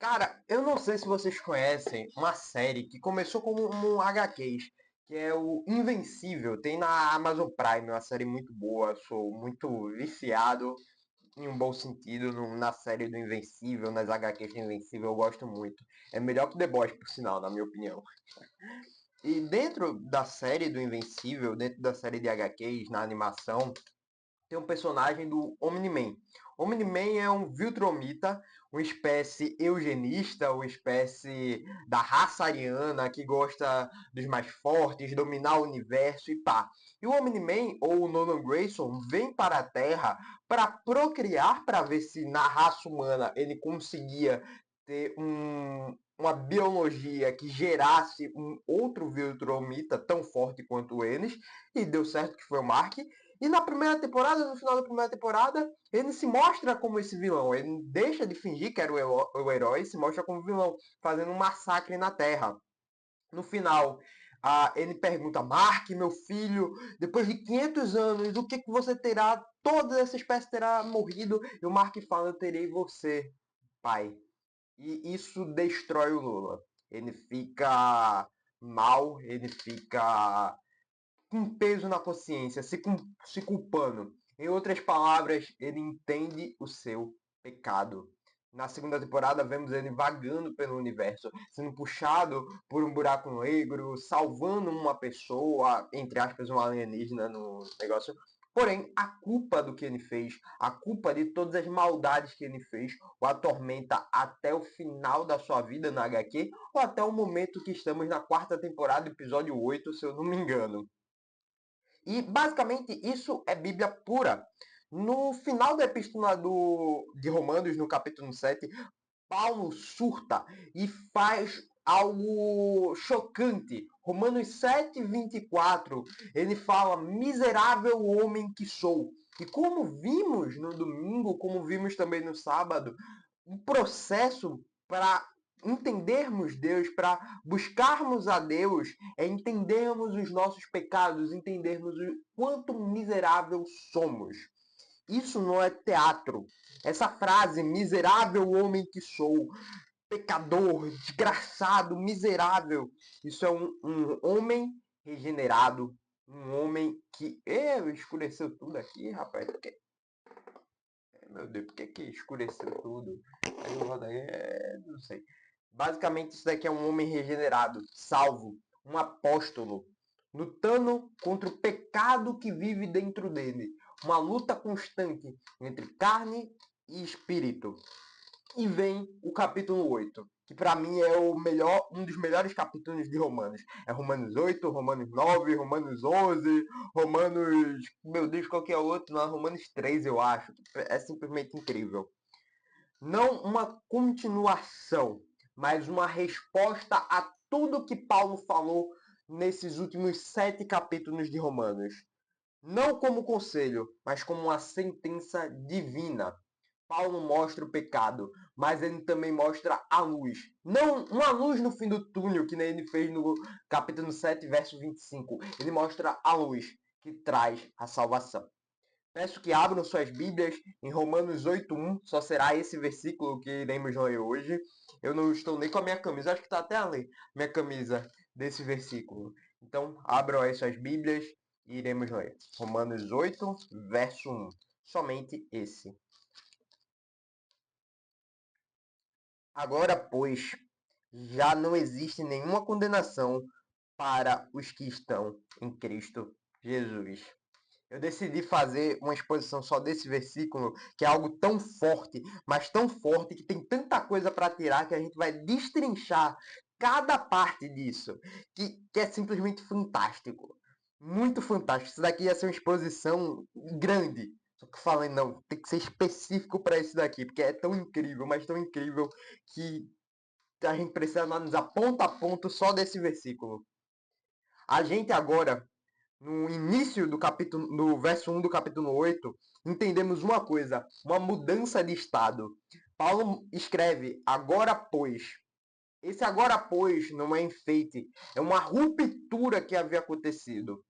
Cara, eu não sei se vocês conhecem uma série que começou como um HQs, que é o Invencível. Tem na Amazon Prime, uma série muito boa. Sou muito viciado, em um bom sentido, na série do Invencível, nas HQs do Invencível. Eu gosto muito. É melhor que The Boys, por sinal, na minha opinião. E dentro da série do Invencível, dentro da série de HQs, na animação, tem um personagem do Omni-Man. Omni-Man é um Viltromita, uma espécie eugenista, uma espécie da raça ariana que gosta dos mais fortes, dominar o universo e pá. E o Omni-Man, ou o Nolan Grayson, vem para a Terra para procriar, para ver se na raça humana ele conseguia ter uma biologia que gerasse um outro Viltromita tão forte quanto eles, e deu certo que foi o Mark. E na primeira temporada, no final da primeira temporada, ele se mostra como esse vilão. Ele deixa de fingir que era o herói e se mostra como vilão, fazendo um massacre na Terra. No final, ele pergunta: Mark, meu filho, depois de 500 anos, o que você terá? Toda essa espécie terá morrido. E o Mark fala: eu terei você, pai. E isso destrói o Lula. Ele fica mal, ele fica com peso na consciência, se culpando. Em outras palavras, ele entende o seu pecado. Na segunda temporada, vemos ele vagando pelo universo, sendo puxado por um buraco negro, salvando uma pessoa, entre aspas, um alienígena no negócio. Porém, a culpa do que ele fez, a culpa de todas as maldades que ele fez, o atormenta até o final da sua vida na HQ, ou até o momento que estamos na quarta temporada, episódio 8, se eu não me engano. E basicamente isso é Bíblia pura. No final da epístola de Romanos, no capítulo 7, Paulo surta e faz algo chocante. Romanos 7:24, ele fala: miserável homem que sou. E como vimos no domingo, como vimos também no sábado, um processo para entendermos Deus, para buscarmos a Deus, é entendermos os nossos pecados, entendermos o quanto miserável somos. Isso não é teatro. Essa frase, miserável homem que sou, pecador, desgraçado, miserável, isso é um homem regenerado, um homem que. Escureceu tudo aqui, rapaz. Porque, meu Deus, por que escureceu tudo? Não sei. Basicamente, isso daqui é um homem regenerado, salvo, um apóstolo, lutando contra o pecado que vive dentro dele. Uma luta constante entre carne e espírito. E vem o capítulo 8, que para mim é um dos melhores capítulos de Romanos. É Romanos 8, Romanos 9, Romanos 11, Romanos, meu Deus, qualquer outro, não, Romanos 3, eu acho. É simplesmente incrível. Não uma continuação, mas uma resposta a tudo que Paulo falou nesses últimos 7 capítulos de Romanos. Não como conselho, mas como uma sentença divina. Paulo mostra o pecado, mas ele também mostra a luz. Não uma luz no fim do túnel, que nem ele fez no capítulo 7, verso 25. Ele mostra a luz que traz a salvação. Peço que abram suas Bíblias em Romanos 8:1. Só será esse versículo que iremos ler hoje. Eu não estou nem com a minha camisa, acho que está até ali, minha camisa desse versículo. Então, abram aí suas Bíblias e iremos ler. Romanos 8, verso 1. Somente esse. Agora, pois, já não existe nenhuma condenação para os que estão em Cristo Jesus. Eu decidi fazer uma exposição só desse versículo, que é algo tão forte, mas tão forte, que tem tanta coisa para tirar, que a gente vai destrinchar cada parte disso, que é simplesmente fantástico. Muito fantástico. Isso daqui ia ser uma exposição grande. Só que eu falei, não, tem que ser específico para isso daqui, porque é tão incrível, mas tão incrível, que a gente precisa analisar ponto a ponto só desse versículo. A gente agora, no início do capítulo, no verso 1 do capítulo 8, entendemos uma coisa, uma mudança de estado. Paulo escreve: agora pois. Esse agora pois não é enfeite, é uma ruptura que havia acontecido.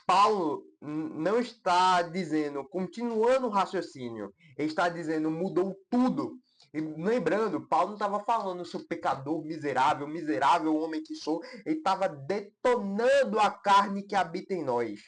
Paulo não está dizendo, continuando o raciocínio, ele está dizendo, mudou tudo. E lembrando, Paulo não estava falando sobre pecador miserável, miserável homem que sou. Ele estava detonando a carne que habita em nós.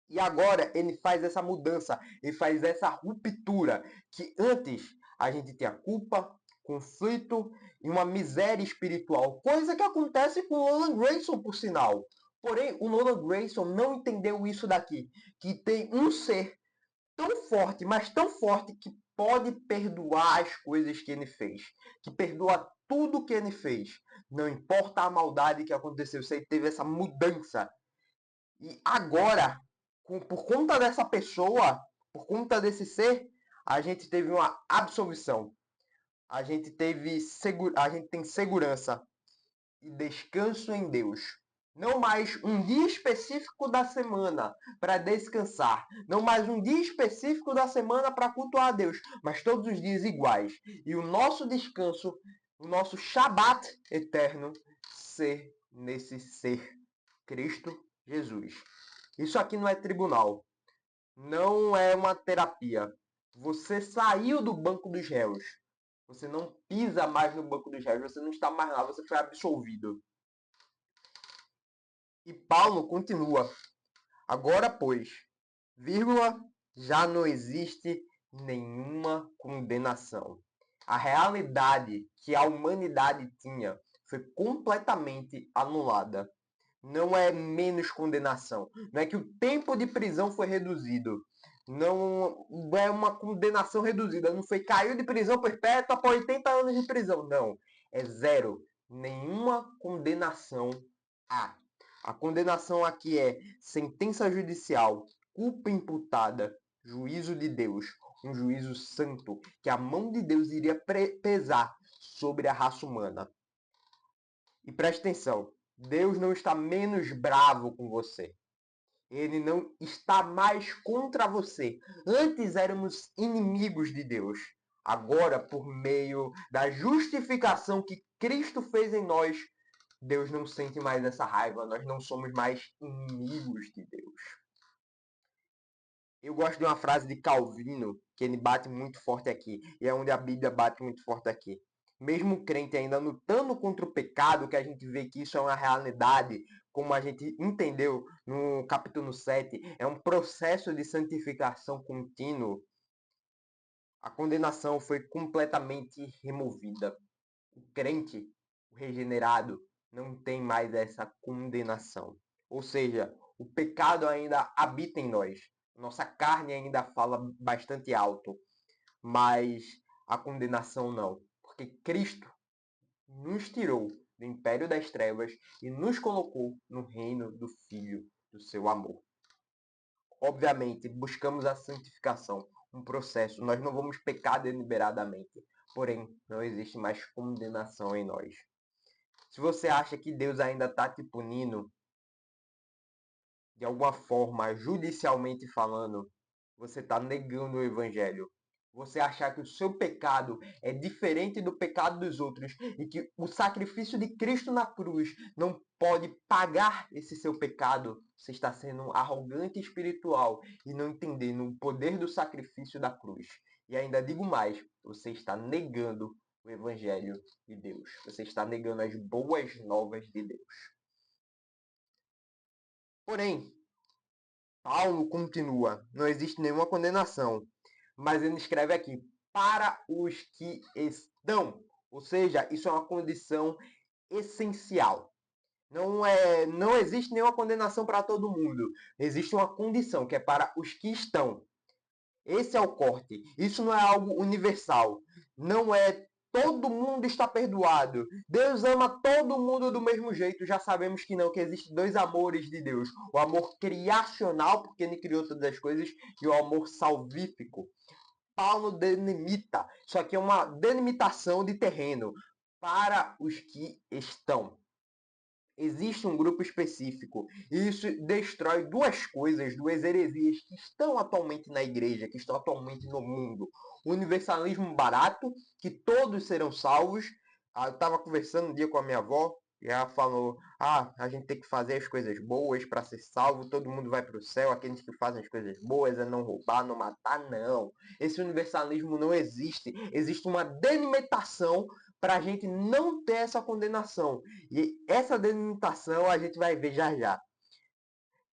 E agora ele faz essa mudança, ele faz essa ruptura, que antes a gente tinha culpa, conflito e uma miséria espiritual. Coisa que acontece com o Nolan Grayson, por sinal. Porém, o Nolan Grayson não entendeu isso daqui, que tem um ser tão forte, mas tão forte, que pode perdoar as coisas que ele fez, que perdoa tudo que ele fez. Não importa a maldade que aconteceu, você teve essa mudança. E agora, por conta dessa pessoa, por conta desse ser, a gente teve uma absolvição. A gente tem segurança e descanso em Deus. Não mais um dia específico da semana para descansar. Não mais um dia específico da semana para cultuar a Deus. Mas todos os dias iguais. E o nosso descanso, o nosso Shabat eterno, ser nesse ser, Cristo Jesus. Isso aqui não é tribunal. Não é uma terapia. Você saiu do banco dos réus. Você não pisa mais no banco dos réus. Você não está mais lá. Você foi absolvido. E Paulo continua. Agora, pois, vírgula, já não existe nenhuma condenação. A realidade que a humanidade tinha foi completamente anulada. Não é menos condenação. Não é que o tempo de prisão foi reduzido. Não é uma condenação reduzida. Não foi caiu de prisão perpétua para 80 anos de prisão. Não. É zero. Nenhuma condenação há. A condenação aqui é sentença judicial, culpa imputada, juízo de Deus, um juízo santo, que a mão de Deus iria pesar sobre a raça humana. E preste atenção, Deus não está menos bravo com você. Ele não está mais contra você. Antes éramos inimigos de Deus. Agora, por meio da justificação que Cristo fez em nós, Deus não sente mais essa raiva. Nós não somos mais inimigos de Deus. Eu gosto de uma frase de Calvino, que ele bate muito forte aqui. E é onde a Bíblia bate muito forte aqui. Mesmo o crente ainda lutando contra o pecado, que a gente vê que isso é uma realidade, como a gente entendeu no capítulo 7, é um processo de santificação contínuo. A condenação foi completamente removida. O crente, o regenerado, não tem mais essa condenação. Ou seja, o pecado ainda habita em nós. Nossa carne ainda fala bastante alto, mas a condenação não. Porque Cristo nos tirou do império das trevas e nos colocou no reino do Filho do seu amor. Obviamente, buscamos a santificação, um processo. Nós não vamos pecar deliberadamente. Porém, não existe mais condenação em nós. Se você acha que Deus ainda está te punindo, de alguma forma, judicialmente falando, você está negando o Evangelho. Você achar que o seu pecado é diferente do pecado dos outros e que o sacrifício de Cristo na cruz não pode pagar esse seu pecado, você está sendo arrogante espiritual e não entendendo o poder do sacrifício da cruz. E ainda digo mais, você está negando o Evangelho de Deus. Você está negando as boas novas de Deus. Porém, Paulo continua, não existe nenhuma condenação, mas ele escreve aqui, para os que estão, ou seja, isso é uma condição essencial. Não existe nenhuma condenação para todo mundo, existe uma condição que é para os que estão. Esse é o corte, isso não é algo universal, não é todo mundo está perdoado. Deus ama todo mundo do mesmo jeito. Já sabemos que não, que existem dois amores de Deus. O amor criacional, porque ele criou todas as coisas, e o amor salvífico. Paulo delimita. Isso aqui é uma delimitação de terreno para os que estão. Existe um grupo específico. E isso destrói duas coisas, duas heresias que estão atualmente na igreja, que estão atualmente no mundo. O universalismo barato, que todos serão salvos. Eu estava conversando um dia com a minha avó, já falou, a gente tem que fazer as coisas boas para ser salvo, todo mundo vai para o céu, aqueles que fazem as coisas boas é não roubar, não matar, não. Esse universalismo não existe. Existe uma delimitação para a gente não ter essa condenação. E essa delimitação a gente vai ver já já.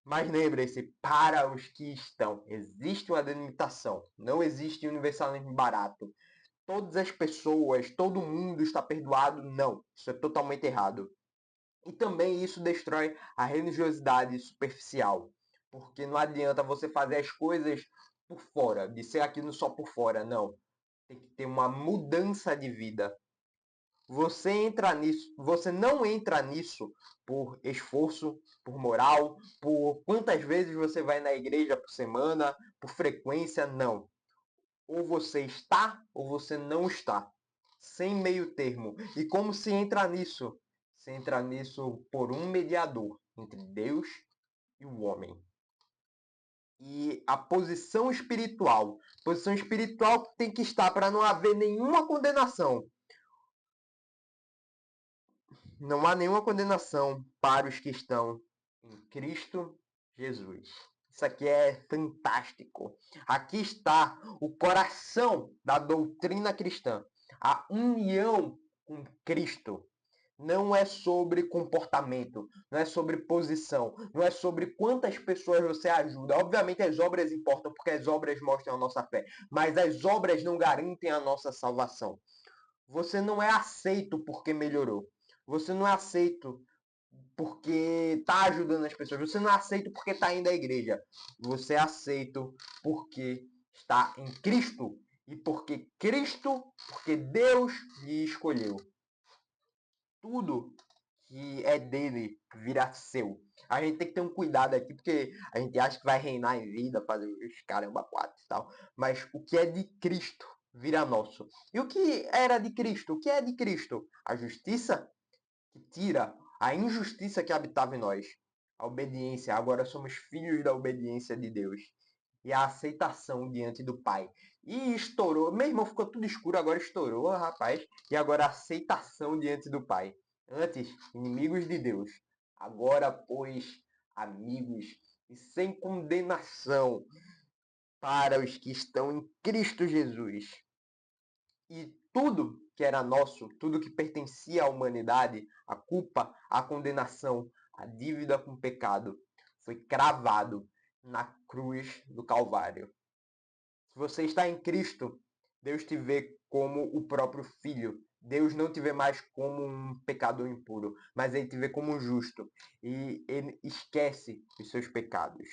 Mas lembre-se, para os que estão, existe uma delimitação. Não existe universalismo barato. Todas as pessoas, todo mundo está perdoado. Não, isso é totalmente errado. E também isso destrói a religiosidade superficial. Porque não adianta você fazer as coisas por fora, de ser aquilo só por fora, não. Tem que ter uma mudança de vida. Você não entra nisso por esforço, por moral, por quantas vezes você vai na igreja por semana, por frequência, não. Ou você está ou você não está. Sem meio termo. E como se entra nisso? Se entra nisso por um mediador entre Deus e o homem. E a posição espiritual. Posição espiritual que tem que estar para não haver nenhuma condenação. Não há nenhuma condenação para os que estão em Cristo Jesus. Isso aqui é fantástico. Aqui está o coração da doutrina cristã. A união com Cristo. Não é sobre comportamento, não é sobre posição, não é sobre quantas pessoas você ajuda. Obviamente as obras importam porque as obras mostram a nossa fé, mas as obras não garantem a nossa salvação. Você não é aceito porque melhorou. Você não é aceito porque está ajudando as pessoas. Você não é aceito porque está indo à igreja. Você é aceito porque está em Cristo. E porque Deus lhe escolheu. Tudo que é dele vira seu. A gente tem que ter um cuidado aqui, porque a gente acha que vai reinar em vida, fazer os caramba quatro e tal. Mas o que é de Cristo vira nosso. E o que era de Cristo? O que é de Cristo? A justiça que tira a injustiça que habitava em nós. A obediência. Agora somos filhos da obediência de Deus. E a aceitação diante do Pai. E estourou. Meu irmão, ficou tudo escuro, agora estourou, rapaz. E agora a aceitação diante do Pai. Antes, inimigos de Deus. Agora, pois, amigos e sem condenação para os que estão em Cristo Jesus. E tudo que era nosso, tudo que pertencia à humanidade, a culpa, a condenação, a dívida com o pecado, foi cravado na cruz do Calvário. Se você está em Cristo, Deus te vê como o próprio Filho. Deus não te vê mais como um pecador impuro, mas Ele te vê como um justo. E Ele esquece os seus pecados.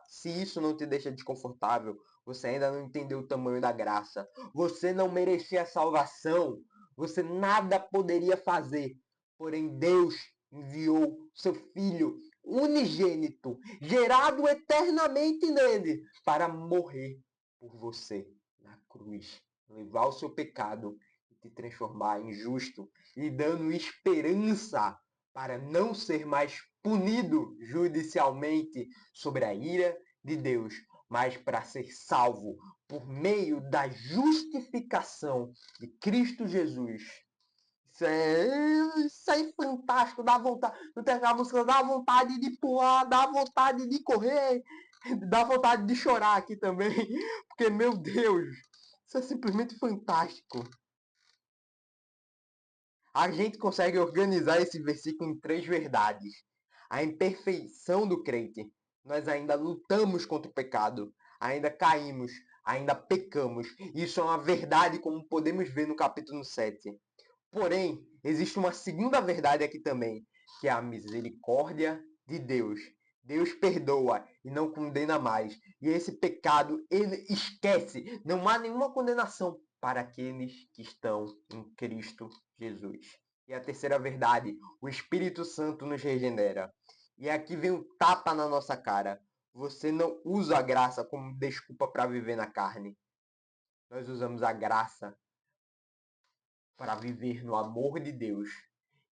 Se isso não te deixa desconfortável, você ainda não entendeu o tamanho da graça. Você não merecia salvação. Você nada poderia fazer. Porém, Deus enviou seu Filho unigênito, gerado eternamente nele, para morrer por você na cruz, levar o seu pecado e te transformar em justo, lhe dando esperança para não ser mais punido judicialmente sobre a ira de Deus, mas para ser salvo por meio da justificação de Cristo Jesus. Isso é fantástico, dá vontade. Não tem aquela música, dá vontade de pular, dá vontade de correr, dá vontade de chorar aqui também, porque, meu Deus, isso é simplesmente fantástico. A gente consegue organizar esse versículo em 3 verdades. A imperfeição do crente. Nós ainda lutamos contra o pecado, ainda caímos, ainda pecamos. Isso é uma verdade, como podemos ver no capítulo 7. Porém, existe uma segunda verdade aqui também, que é a misericórdia de Deus. Deus perdoa e não condena mais. E esse pecado, ele esquece. Não há nenhuma condenação para aqueles que estão em Cristo Jesus. E a terceira verdade, o Espírito Santo nos regenera. E aqui vem um tapa na nossa cara. Você não usa a graça como desculpa para viver na carne. Nós usamos a graça para viver no amor de Deus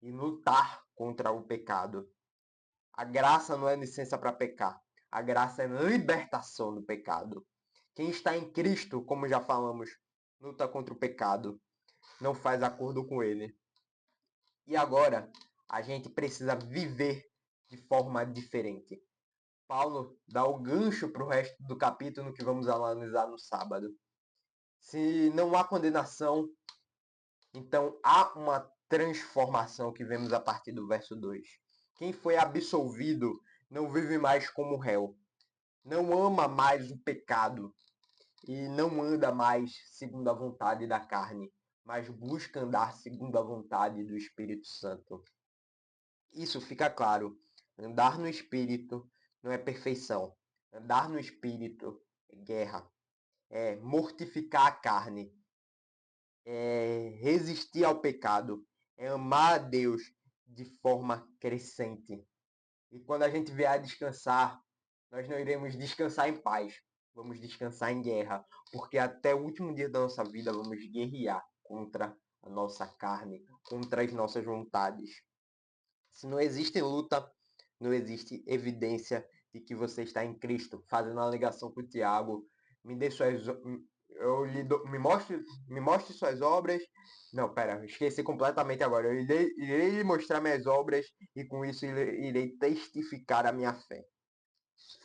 e lutar contra o pecado. A graça não é licença para pecar. A graça é libertação do pecado. Quem está em Cristo, como já falamos, luta contra o pecado. Não faz acordo com ele. E agora a gente precisa viver de forma diferente. Paulo dá o gancho para o resto do capítulo que vamos analisar no sábado. Se não há condenação, então há uma transformação que vemos a partir do verso 2. Quem foi absolvido não vive mais como réu, não ama mais o pecado e não anda mais segundo a vontade da carne, mas busca andar segundo a vontade do Espírito Santo. Isso fica claro. Andar no Espírito não é perfeição. Andar no Espírito é guerra, é mortificar a carne, é resistir ao pecado, é amar a Deus de forma crescente. E quando a gente vier a descansar, nós não iremos descansar em paz, vamos descansar em guerra, porque até o último dia da nossa vida vamos guerrear contra a nossa carne, contra as nossas vontades. Se não existe luta, não existe evidência de que você está em Cristo. Fazendo uma ligação com o Tiago, me dê suas, me mostre suas obras. Não, pera, esqueci completamente agora. Eu irei lhe mostrar minhas obras e com isso irei testificar a minha fé.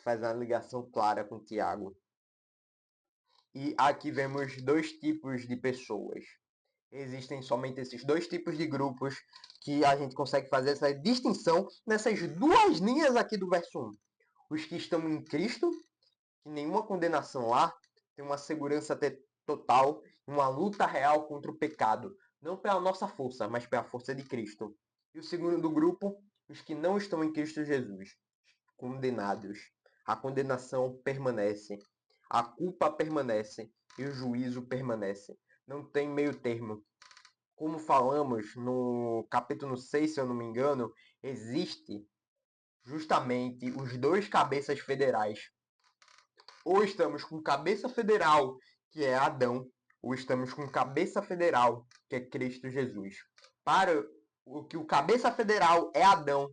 Faz uma ligação clara com o Tiago. E aqui vemos dois tipos de pessoas. Existem somente esses dois tipos de grupos que a gente consegue fazer essa distinção nessas duas linhas aqui do verso 1. Os que estão em Cristo, que nenhuma condenação lá, tem uma segurança total, uma luta real contra o pecado. Não pela nossa força, mas pela força de Cristo. E o segundo grupo, os que não estão em Cristo Jesus, condenados. A condenação permanece, a culpa permanece e o juízo permanece. Não tem meio termo. Como falamos no capítulo 6, se eu não me engano, existe justamente os dois cabeças federais. Ou estamos com cabeça federal, que é Adão, ou estamos com cabeça federal, que é Cristo Jesus. Para o que o cabeça federal é Adão,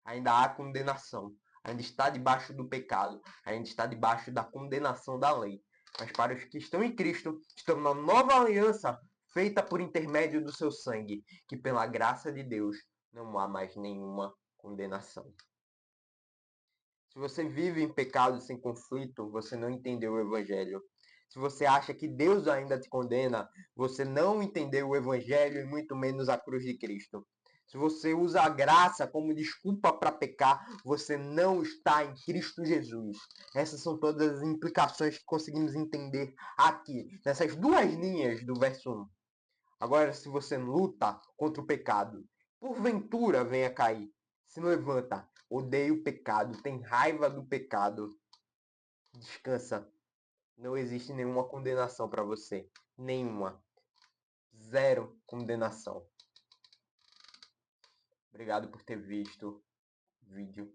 ainda há condenação. Ainda está debaixo do pecado, ainda está debaixo da condenação da lei. Mas para os que estão em Cristo, estão na nova aliança feita por intermédio do seu sangue, que pela graça de Deus não há mais nenhuma condenação. Se você vive em pecado sem conflito, você não entendeu o Evangelho. Se você acha que Deus ainda te condena, você não entendeu o Evangelho e muito menos a cruz de Cristo. Se você usa a graça como desculpa para pecar, você não está em Cristo Jesus. Essas são todas as implicações que conseguimos entender aqui, nessas duas linhas do verso 1. Agora, se você luta contra o pecado, porventura venha cair, se levanta, odeia o pecado, tem raiva do pecado, descansa. Não existe nenhuma condenação para você. Nenhuma. Zero condenação. Obrigado por ter visto o vídeo.